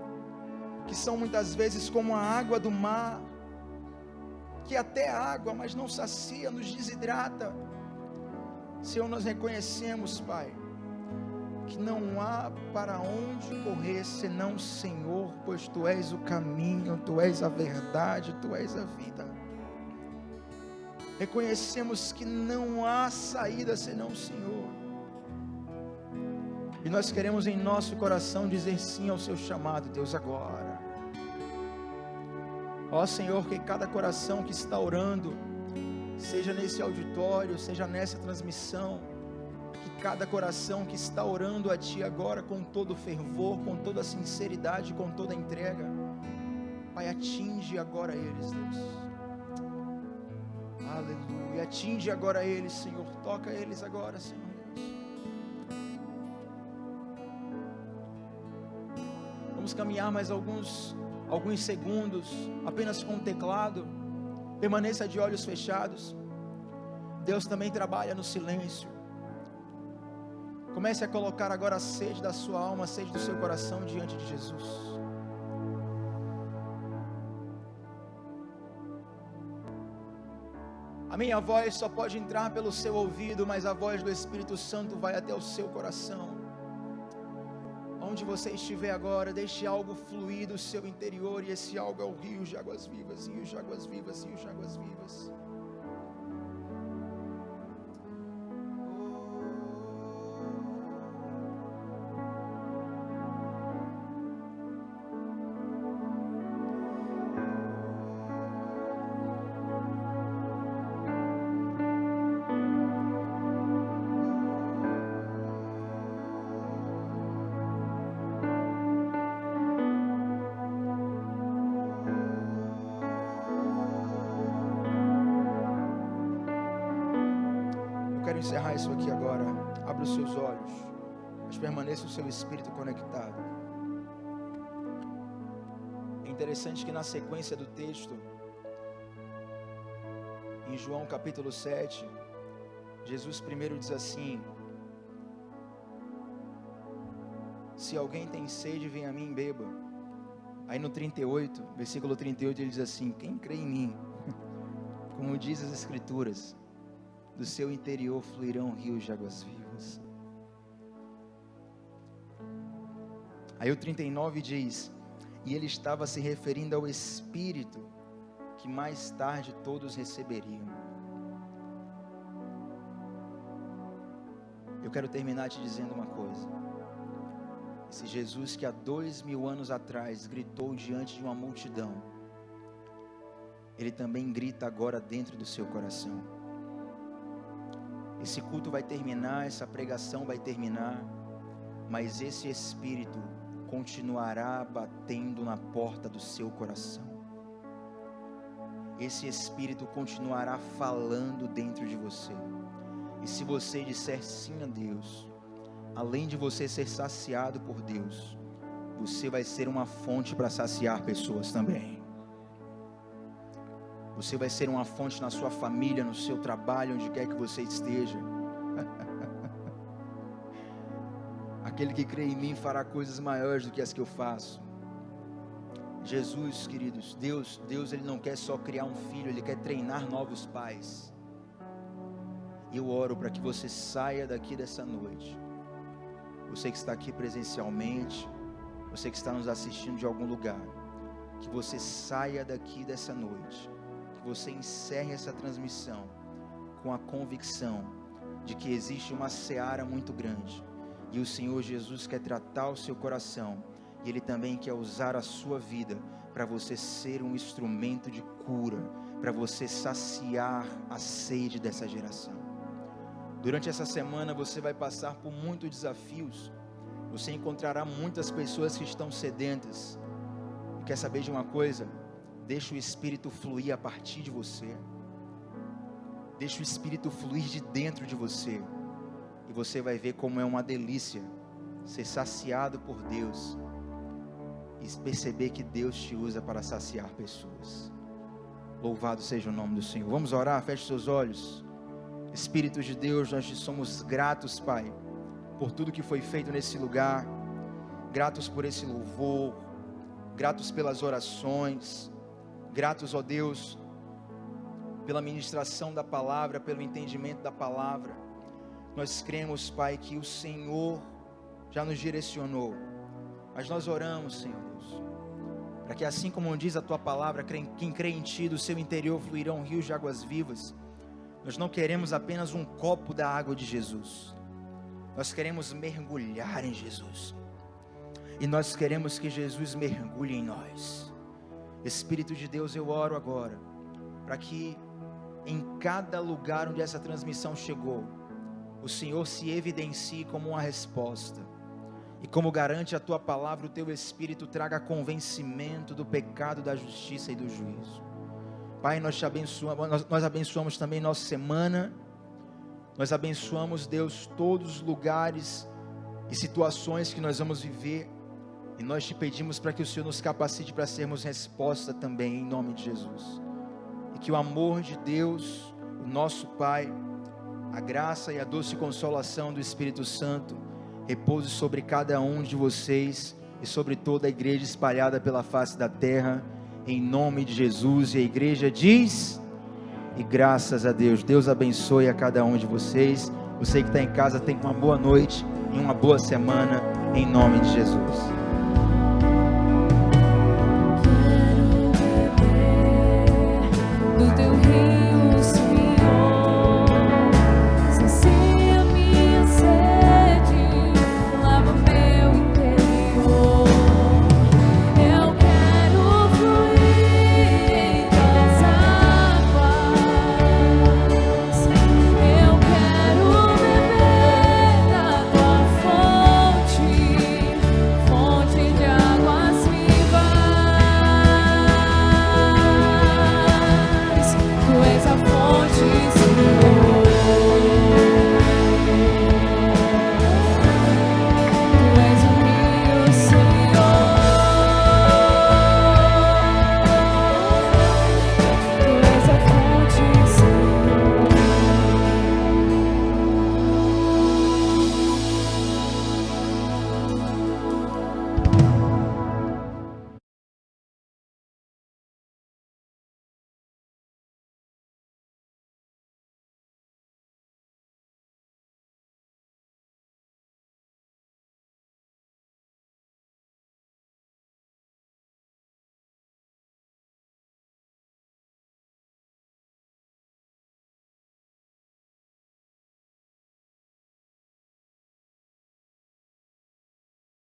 que são muitas vezes como a água do mar, que até água, mas não sacia, nos desidrata. Senhor, nós reconhecemos, Pai, que não há para onde correr senão o Senhor, pois Tu és o caminho, Tu és a verdade, Tu és a vida. Reconhecemos que não há saída senão o Senhor. E nós queremos em nosso coração dizer sim ao Seu chamado, Deus, agora. Ó Senhor, que cada coração que está orando, seja nesse auditório, seja nessa transmissão, que cada coração que está orando a Ti agora com todo fervor, com toda sinceridade, com toda entrega, Pai, atinge agora eles, Deus. Aleluia, atinge agora eles, Senhor, toca eles agora, Senhor. Vamos caminhar mais alguns segundos, apenas com o teclado. Permaneça de olhos fechados. Deus também trabalha no silêncio. Comece a colocar agora a sede da sua alma, a sede do seu coração diante de Jesus. A minha voz só pode entrar pelo seu ouvido, mas a voz do Espírito Santo vai até o seu coração. Onde você estiver agora, deixe algo fluir do seu interior, e esse algo é o rio de águas vivas, rios de águas vivas, rios de águas vivas. Encerrar isso aqui agora. Abra os seus olhos, mas permaneça o seu espírito conectado. É interessante que na sequência do texto, em João capítulo 7, Jesus primeiro diz assim: se alguém tem sede, vem a mim e beba. Aí no 38, versículo 38, ele diz assim: quem crê em mim, como diz as Escrituras, do seu interior fluirão rios de águas vivas. Aí o 39 diz: e ele estava se referindo ao Espírito, que mais tarde todos receberiam. Eu quero terminar te dizendo uma coisa. Esse Jesus que há 2000 anos atrás gritou diante de uma multidão, Ele também grita agora dentro do seu coração. Esse culto vai terminar, essa pregação vai terminar, mas esse Espírito continuará batendo na porta do seu coração. Esse Espírito continuará falando dentro de você. E se você disser sim a Deus, além de você ser saciado por Deus, você vai ser uma fonte para saciar pessoas também. Você vai ser uma fonte na sua família, no seu trabalho, onde quer que você esteja. Aquele que crê em mim fará coisas maiores do que as que eu faço. Jesus, queridos, Deus Ele não quer só criar um filho, Ele quer treinar novos pais. E eu oro para que você saia daqui dessa noite você que está aqui presencialmente, você que está nos assistindo de algum lugar, que você saia daqui dessa noite, que você encerre essa transmissão com a convicção de que existe uma seara muito grande, e o Senhor Jesus quer tratar o seu coração, e Ele também quer usar a sua vida, para você ser um instrumento de cura, para você saciar a sede dessa geração. Durante essa semana você vai passar por muitos desafios, você encontrará muitas pessoas que estão sedentas, e quer saber de uma coisa? Deixa o Espírito fluir a partir de você, deixa o Espírito fluir de dentro de você, e você vai ver como é uma delícia ser saciado por Deus, e perceber que Deus te usa para saciar pessoas. Louvado seja o nome do Senhor. Vamos orar, feche seus olhos. Espírito de Deus, nós te somos gratos, Pai, por tudo que foi feito nesse lugar, gratos por esse louvor, gratos pelas orações, gratos, ó Deus, pela ministração da palavra, pelo entendimento da palavra. Nós cremos, Pai, que o Senhor já nos direcionou, mas nós oramos, Senhor Deus, para que assim como diz a Tua palavra, quem crê em Ti, do seu interior fluirão rios de águas vivas. Nós não queremos apenas um copo da água de Jesus, nós queremos mergulhar em Jesus, e nós queremos que Jesus mergulhe em nós. Espírito de Deus, eu oro agora, para que em cada lugar onde essa transmissão chegou, o Senhor se evidencie como uma resposta, e como garante a Tua palavra, o Teu Espírito traga convencimento do pecado, da justiça e do juízo. Pai, nós te abençoamos, nós abençoamos também nossa semana, nós abençoamos, Deus, todos os lugares e situações que nós vamos viver, e nós te pedimos para que o Senhor nos capacite para sermos resposta também, em nome de Jesus, e que o amor de Deus, o nosso Pai, a graça e a doce consolação do Espírito Santo, repouse sobre cada um de vocês, e sobre toda a igreja espalhada pela face da terra, em nome de Jesus. E a igreja diz, e graças a Deus. Deus abençoe a cada um de vocês. Você que está em casa, tenha uma boa noite e uma boa semana, em nome de Jesus.